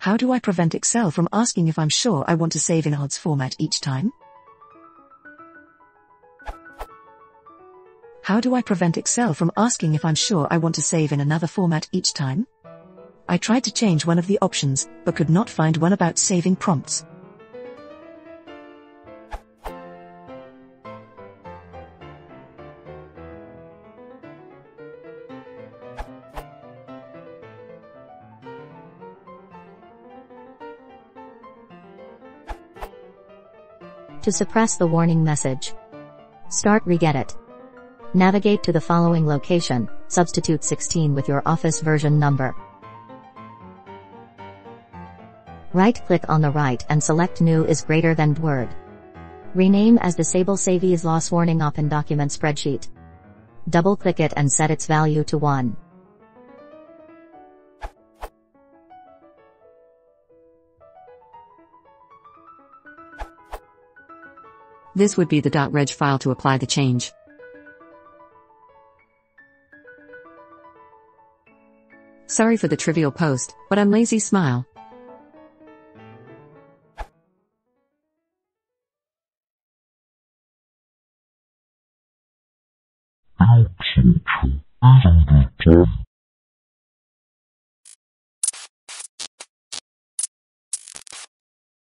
How do I prevent Excel from asking if I'm sure I want to save in odds format each time? How do I prevent Excel from asking if I'm sure I want to save in another format each time? I tried to change one of the options, but could not find one about saving prompts. To suppress the warning message, start Reget It. Navigate to the following location, substitute 16 with your Office version number. Right-click on the right and select New is greater than Word. Rename as Disable Saves Loss Warning Open Document Spreadsheet. Double-click it and set its value to 1. This would be the .reg file to apply the change. Sorry for the trivial post, but I'm lazy. Smile. 이 정도 좀